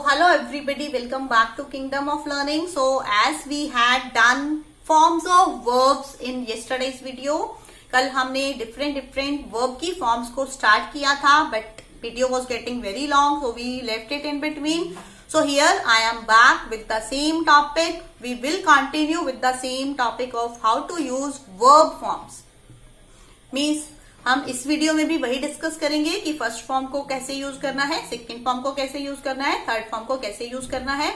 hello everybody, welcome back to Kingdom of Learning. So as we had done forms of verbs in yesterday's video, कल हमने different verb की forms को start किया था, but video was getting very long, so we left it in between. So here I am back with the same topic. We will continue with the same topic of how to use verb forms. Means हम इस video में भी वही discuss करेंगे कि first form को कैसे use करना है, सेकंड फॉर्म को कैसे यूज करना है, थर्ड फॉर्म को कैसे यूज करना है.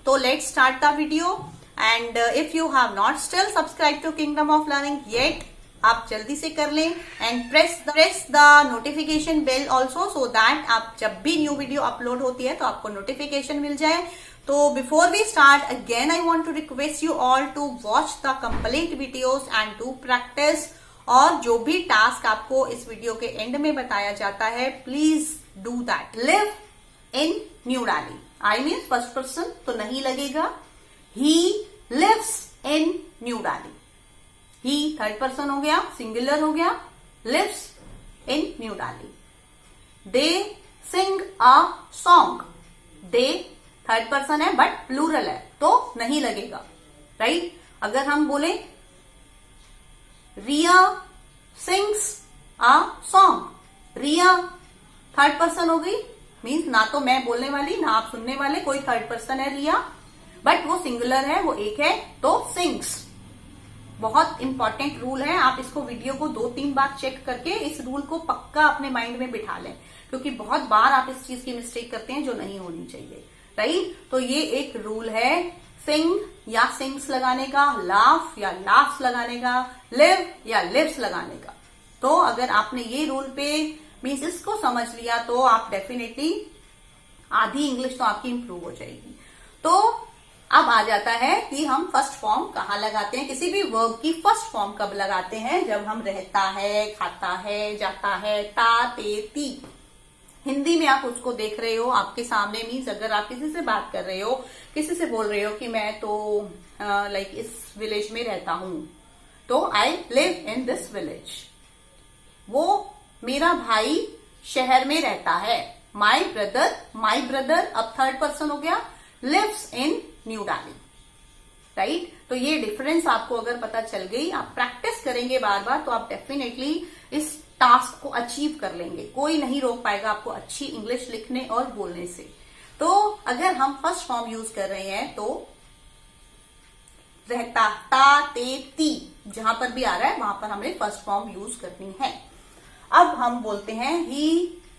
तो let's start the video. And if you have not still subscribe to kingdom of learning yet, आप जल्दी से कर लें and press the notification bell also, so that आप जब भी न्यू वीडियो अपलोड होती है तो आपको नोटिफिकेशन मिल जाए. तो before we start again I want to request you all to watch the complete videos and to practise. और जो भी टास्क आपको इस वीडियो के एंड में बताया जाता है, please do that. Live in new Delhi, I mean first person तो नहीं लगेगा. He lives in new Delhi, he third person हो गया, सिंगुलर हो गया, lives in new Delhi. They sing a song, they third person है बट प्लूरल है तो नहीं लगेगा, राइट. अगर हम बोले Riya sings a song, Riya third person हो गई, मीन्स ना तो मैं बोलने वाली ना आप सुनने वाले, कोई थर्ड पर्सन है रिया, बट वो सिंगुलर है, वो एक है तो सिंग्स. बहुत इंपॉर्टेंट रूल है, आप इसको वीडियो को 2-3 बार चेक करके इस रूल को पक्का अपने माइंड में बिठा लें, क्योंकि बहुत बार आप इस चीज की मिस्टेक करते हैं जो नहीं होनी चाहिए, राइट. तो ये एक रूल है, सिंग या सिंग्स लगाने का, लाफ या लाफ्स लगाने का, लिव या लिव्स लगाने का. तो अगर आपने ये रूल पे मीन्स इसको समझ लिया तो आप डेफिनेटली आधी इंग्लिश तो आपकी इंप्रूव हो जाएगी. तो अब आ जाता है कि हम फर्स्ट फॉर्म कहाँ लगाते हैं. किसी भी वर्ब की फर्स्ट फॉर्म कब लगाते हैं? जब हम रहता है, खाता है, जाता है, ता ते ती. हिंदी में आप उसको देख रहे हो आपके सामने, मीन्स अगर आप किसी से बात कर रहे हो, किसी से बोल रहे हो कि मैं तो लाइक इस विलेज में रहता हूं, तो I live in this village. वो मेरा भाई शहर में रहता है, माई ब्रदर अब थर्ड पर्सन हो गया, lives in new Delhi, right. तो ये डिफरेंस आपको अगर पता चल गई, आप प्रैक्टिस करेंगे बार बार तो आप डेफिनेटली इस टास्क को अचीव कर लेंगे. कोई नहीं रोक पाएगा आपको अच्छी इंग्लिश लिखने और बोलने से. तो अगर हम फर्स्ट फॉर्म यूज कर रहे हैं तो रहता, ता ते ती, जहां पर भी आ रहा है वहां पर हमें फर्स्ट फॉर्म यूज करनी है. अब हम बोलते हैं ही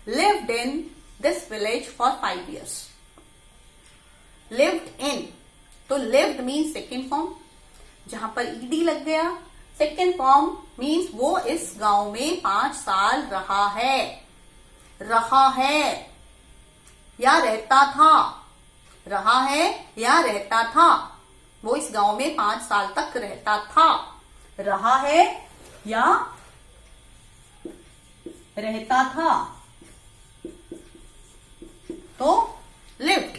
lived in this village for 5 years. Lived in, तो लिव्ड मीन्स सेकेंड फॉर्म, जहां पर ईडी लग गया. सेकेंड फॉर्म मीन्स वो इस गांव में 5 साल रहा है या रहता था, रहा है या रहता था. वो इस गांव में 5 साल तक रहता था, रहा है या रहता था. तो lived,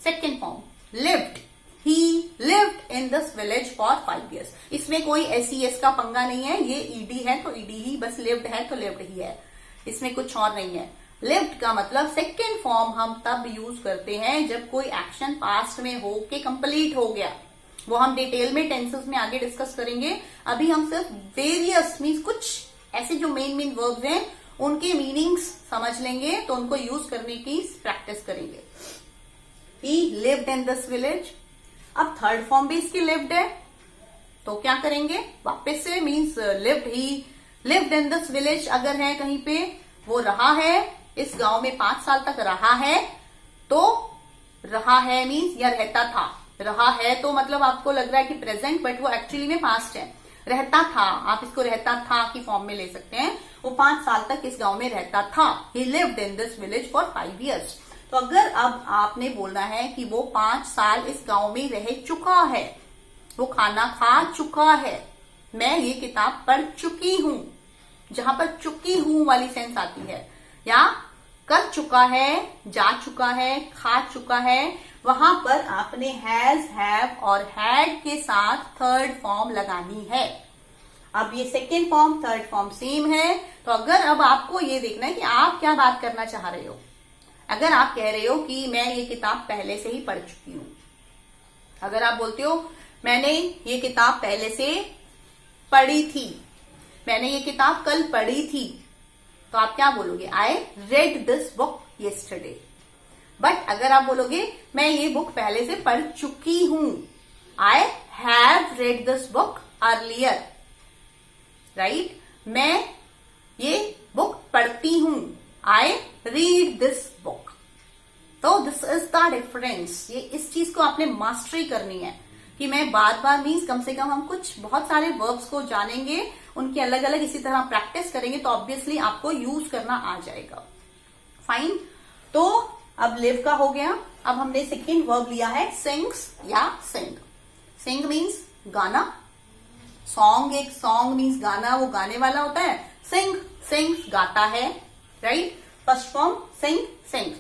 second form lived. He lived in this village for 5 years. इसमें कोई SES का पंगा नहीं है, ये ईडी है तो ईडी ही, बस लिव्ड है तो लिव्ड ही है, इसमें कुछ और नहीं है. लिव्ड का मतलब सेकेंड फॉर्म हम तब यूज करते हैं जब कोई एक्शन पास्ट में हो के कंप्लीट हो गया. वो हम डिटेल में टेंसेस में आगे डिस्कस करेंगे. अभी हम सिर्फ वेरियस मीन्स कुछ ऐसे जो मेन वर्ब्स हैं उनके मीनिंग्स समझ लेंगे, तो उनको यूज करने की प्रैक्टिस करेंगे. He lived in this village. अब थर्ड फॉर्म भी इसकी लिव्ड है, तो क्या करेंगे वापस से, means lived, he lived in this village अगर है कहीं पे, वो रहा है इस गांव में 5 साल तक रहा है, तो रहा है मीन्स या रहता था. रहा है तो मतलब आपको लग रहा है कि प्रेजेंट, बट वो एक्चुअली में पास्ट है. रहता था, आप इसको रहता था की फॉर्म में ले सकते हैं. वो 5 साल तक इस गांव में रहता था. ही lived in this village for 5 years. तो अगर अब आपने बोलना है कि वो 5 साल इस गांव में रह चुका है, वो खाना खा चुका है, मैं ये किताब पढ़ चुकी हूं, जहां पर चुकी हूं वाली सेंस आती है, या कर चुका है, जा चुका है, खा चुका है, वहां पर आपने हैज, हैव और हैड के साथ थर्ड फॉर्म लगानी है. अब ये second form third form same है, तो अगर अब आपको ये देखना है कि आप क्या बात करना चाह रहे हो, अगर आप कह रहे हो कि मैं ये किताब पहले से ही पढ़ चुकी हूं, अगर आप बोलते हो मैंने ये किताब पहले से पढ़ी थी, मैंने ये किताब कल पढ़ी थी, तो आप क्या बोलोगे? I read this book yesterday. But अगर आप बोलोगे मैं ये बुक पहले से पढ़ चुकी हूं, I have read this book earlier, right? मैं ये बुक पढ़ती हूं, आई रीड दिस बुक। तो दिस इज द डिफरेंस। ये इस चीज को आपने मास्टरी करनी है कि मैं बार बार मीन्स कम से कम हम कुछ बहुत सारे वर्ब्स को जानेंगे, उनके अलग अलग इसी तरह प्रैक्टिस करेंगे तो ऑब्वियसली आपको यूज करना आ जाएगा। फाइन, तो अब लिव का हो गया। अब हमने सेकेंड वर्ब लिया है सिंग्स या सिंग। सिंग मीन्स गाना, सॉन्ग एक सॉन्ग मीन्स गाना, वो गाने वाला होता है। सिंग सिंग्स गाता है, right? First form sing sing,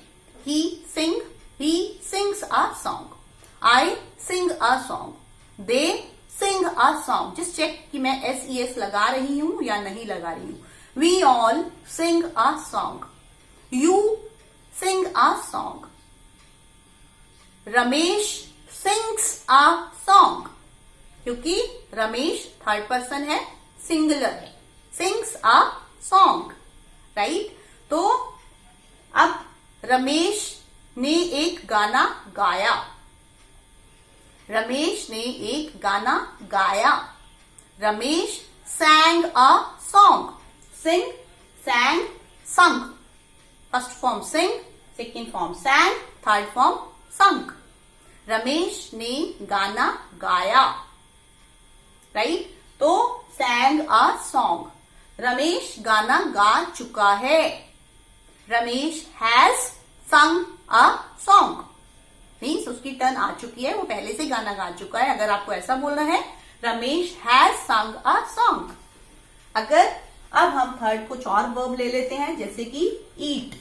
he sing he sings a song, I sing a song, they sing a song. Just check कि मैं SES लगा रही हूं या नहीं लगा रही हूं। We all sing a song, you sing a song, Ramesh sings a song, क्योंकि रमेश थर्ड पर्सन है, सिंगुलर है, सिंग्स अ सॉन्ग, राइट? तो अब रमेश ने एक गाना गाया, रमेश ने एक गाना गाया, Ramesh sang a song, sing sang sung, first form sing, second form sang, third form sung। Ramesh ने गाना गाया, राइट? तो sang a song, रमेश गाना गा चुका है, Ramesh has sung a song, means उसकी टर्न आ चुकी है, वो पहले से गाना गा चुका है। अगर आपको ऐसा बोलना है Ramesh has sung a song। अगर अब हम थर्ड कुछ और वर्ब ले लेते हैं, जैसे कि ईट,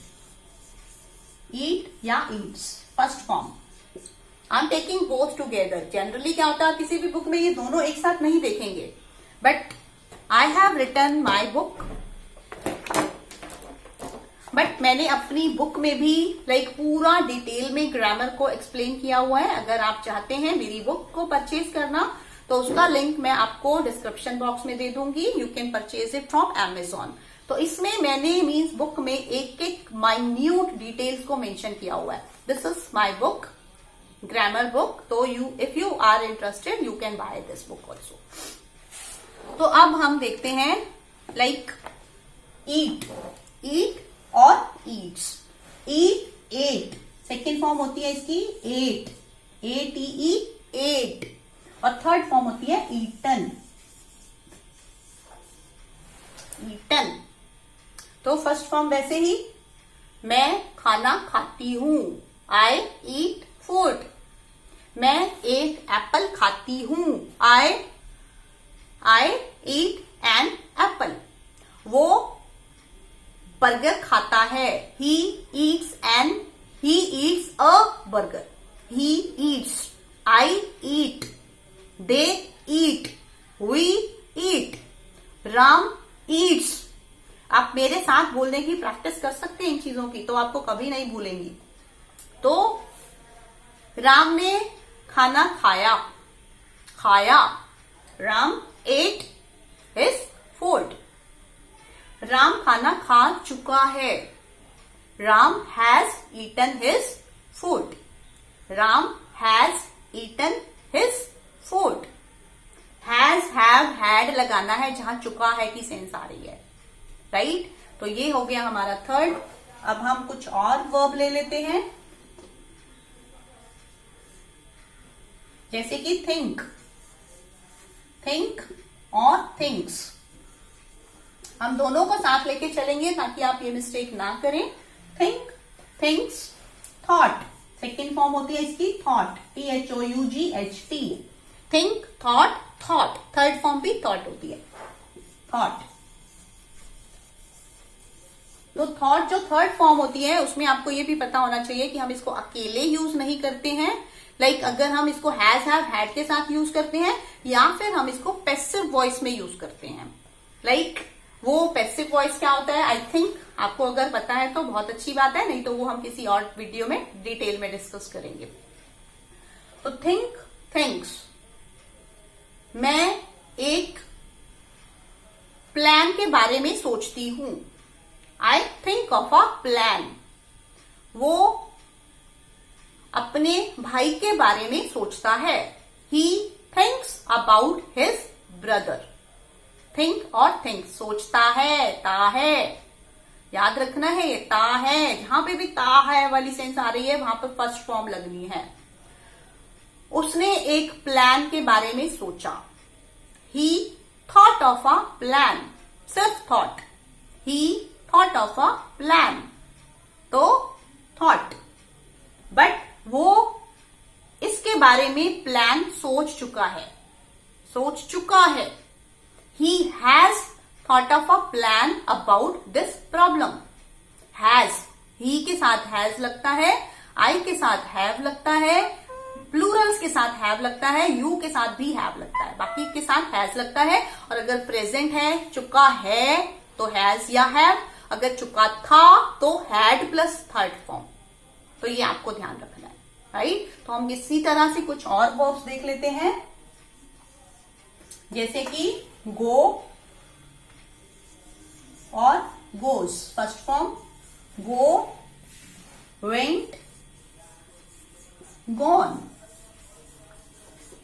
ईट या Yeats, first form. I am taking both together. Generally क्या होता है किसी भी बुक में ये दोनों एक साथ नहीं देखेंगे, but I have written my book, but मैंने अपनी बुक में भी पूरा डिटेल में ग्रामर को एक्सप्लेन किया हुआ है। अगर आप चाहते हैं मेरी बुक को परचेज करना तो उसका लिंक मैं आपको डिस्क्रिप्शन बॉक्स में दे दूंगी। You can purchase it from Amazon। तो इसमें मैंने मीन्स बुक में एक एक माइन्यूट डिटेल्स को मेंशन किया हुआ है। This is my book, grammar book. तो if you are interested you can buy this book also. तो अब हम देखते हैं ईट, ईट और eats. Eat, ate, second form होती है इसकी एट, ATE, एट, और थर्ड फॉर्म होती है ईटन, ईटन। तो फर्स्ट फॉर्म वैसे ही, मैं खाना खाती हूं, आई ईट फूड। मैं एक एप्पल खाती हूं, आई ईट एन एप्पल। वो बर्गर खाता है, he eats a burger, he eats, I eat, they eat, we eat, Ram eats। आप मेरे साथ बोलने की प्रैक्टिस कर सकते हैं इन चीजों की, तो आपको कभी नहीं भूलेंगी। तो राम ने खाना खाया, खाया, Ram ate his food। Ram खाना खा चुका है, Ram has eaten his food, Ram has eaten his food. Has, have, had लगाना है जहां चुका है की सेंस आ रही है, राइट? तो ये हो गया हमारा थर्ड। अब हम कुछ और वर्ब ले लेते हैं, जैसे कि थिंक, थिंक और थिंग्स। हम दोनों को साथ लेके चलेंगे ताकि आप ये मिस्टेक ना करें। Think, things, thought, second form होती है इसकी thought, THOUGHT, think, thought, thought, third form भी थॉट होती है, थॉट। तो थॉट जो थर्ड फॉर्म होती है उसमें आपको ये भी पता होना चाहिए कि हम इसको अकेले यूज नहीं करते हैं, अगर हम इसको हैज, हैव, हैड के साथ यूज करते हैं, या फिर हम इसको पैसिव वॉइस में यूज करते हैं। वो पैसिव वॉइस क्या होता है, आई थिंक आपको अगर पता है तो बहुत अच्छी बात है, नहीं तो वो हम किसी और वीडियो में डिटेल में डिस्कस करेंगे। तो थिंक, थिंक्स, मैं एक प्लान के बारे में सोचती हूं। I think of a plan. वो अपने भाई के बारे में सोचता है। He thinks about his brother. Think और थिंक, सोचता है, ता है, याद रखना है ये ता है। जहां पे भी ता है वाली सेंस आ रही है वहां पर फर्स्ट फॉर्म लगनी है। उसने एक प्लान के बारे में सोचा। He thought of a plan, सिर्फ thought. He thought of a plan, तो थॉट। बट वो इसके बारे में प्लान सोच चुका है, सोच चुका है। He has thought of a plan about this problem. Has, he के साथ has लगता है, I के साथ have लगता है, plurals के साथ have लगता है, you के साथ भी have लगता है, बाकी के साथ has लगता है। और अगर प्रेजेंट है, चुका है, तो has या have, अगर चुका था तो had प्लस थर्ड फॉर्म। तो ये आपको ध्यान रखना है, राइट। तो हम इसी तरह से कुछ और वर्ब्स देख लेते हैं, जैसे कि गो और goes. First form go, went, gone.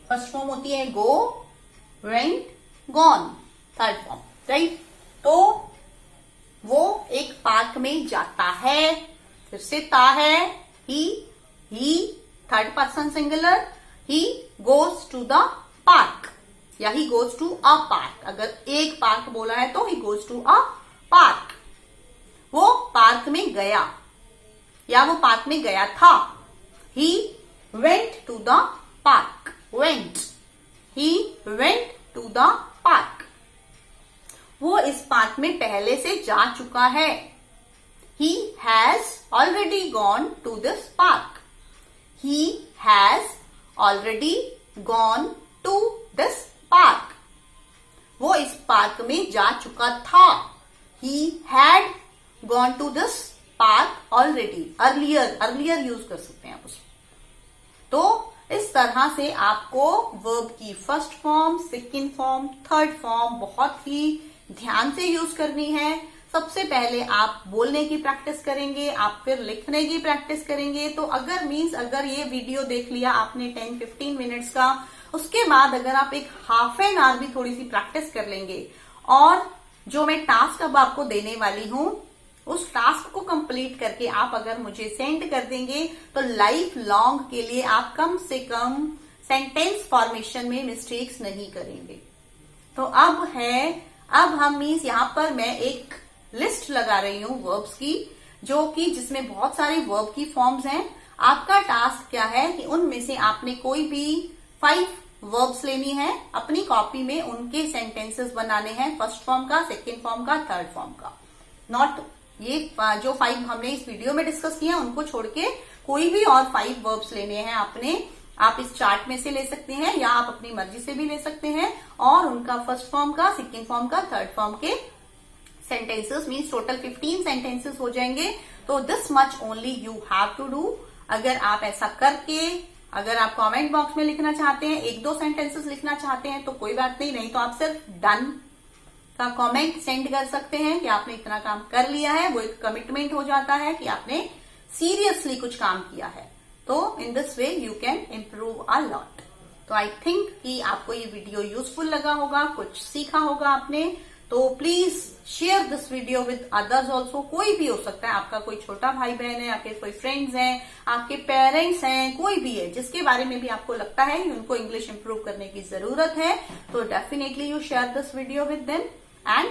First form होती है go, went, gone, third form, right. तो वो एक पार्क में जाता है, फिर से ता है, he third person singular, he goes to the park या he goes to a park. अगर एक पार्क बोला है तो he goes to a park. वो पार्क में गया या वो पार्क में गया था। He went to the park, went, he went to the park. वो इस पार्क में पहले से जा चुका है। He has already gone to this park. He has already gone to this park. वो इस पार्क में जा चुका था। He had gone to this park already. Earlier use कर सकते हैं आप उसमें। तो इस तरह से आपको वर्ब की first form, second form, third form बहुत ही ध्यान से यूज करनी है। सबसे पहले आप बोलने की प्रैक्टिस करेंगे, आप फिर लिखने की प्रैक्टिस करेंगे। तो अगर ये वीडियो देख लिया आपने 10-15 मिनट्स का, उसके बाद अगर आप एक हाफ एन आवर भी थोड़ी सी प्रैक्टिस कर लेंगे और जो मैं टास्क अब आपको देने वाली हूं उस टास्क को कंप्लीट करके आप अगर मुझे सेंड कर देंगे तो लाइफ लॉन्ग के लिए आप कम से कम सेंटेंस फॉर्मेशन में मिस्टेक्स नहीं करेंगे। तो अब हम मीन्स यहां पर मैं एक लिस्ट लगा रही हूं वर्ब्स की, जो कि जिसमें बहुत सारे वर्ब की फॉर्म्स हैं। आपका टास्क क्या है कि उनमें से आपने कोई भी 5 वर्ब्स लेनी है, अपनी कॉपी में उनके सेंटेंसेस बनाने हैं, फर्स्ट फॉर्म का, सेकंड फॉर्म का, थर्ड फॉर्म का। नॉट ये जो 5 हमने इस वीडियो में डिस्कस किया उनको छोड़ के कोई भी और 5 वर्ब्स लेने हैं आपने। आप इस चार्ट में से ले सकते हैं या आप अपनी मर्जी से भी ले सकते हैं और उनका फर्स्ट फॉर्म का, सेकंड फॉर्म का, थर्ड फॉर्म के सेंटेंसेस मीन्स टोटल 15 सेंटेंसेस हो जाएंगे। तो this much only you have to do. अगर आप ऐसा करके अगर आप कमेंट बॉक्स में लिखना चाहते हैं, 1-2 सेंटेंसेस लिखना चाहते हैं तो कोई बात नहीं तो आप सिर्फ डन का कमेंट सेंड कर सकते हैं कि आपने इतना काम कर लिया है। वो एक कमिटमेंट हो जाता है कि आपने सीरियसली कुछ काम किया है। तो in this way you can improve a lot. तो आई थिंक कि आपको ये वीडियो यूजफुल लगा होगा, कुछ सीखा होगा आपने। तो please share this video with others also. कोई भी हो सकता है, आपका कोई छोटा भाई बहन है, आपके कोई फ्रेंड्स हैं, आपके पेरेंट्स हैं, कोई भी है जिसके बारे में भी आपको लगता है कि उनको इंग्लिश इंप्रूव करने की जरूरत है, तो definitely you share this video with them and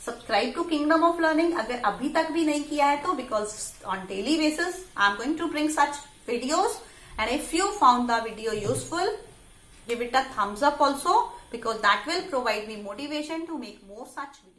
subscribe to kingdom of learning अगर अभी तक भी नहीं किया है तो, because on daily basis I am going to bring such videos, and if you found the video useful, give it a thumbs up also, because that will provide me motivation to make more such videos.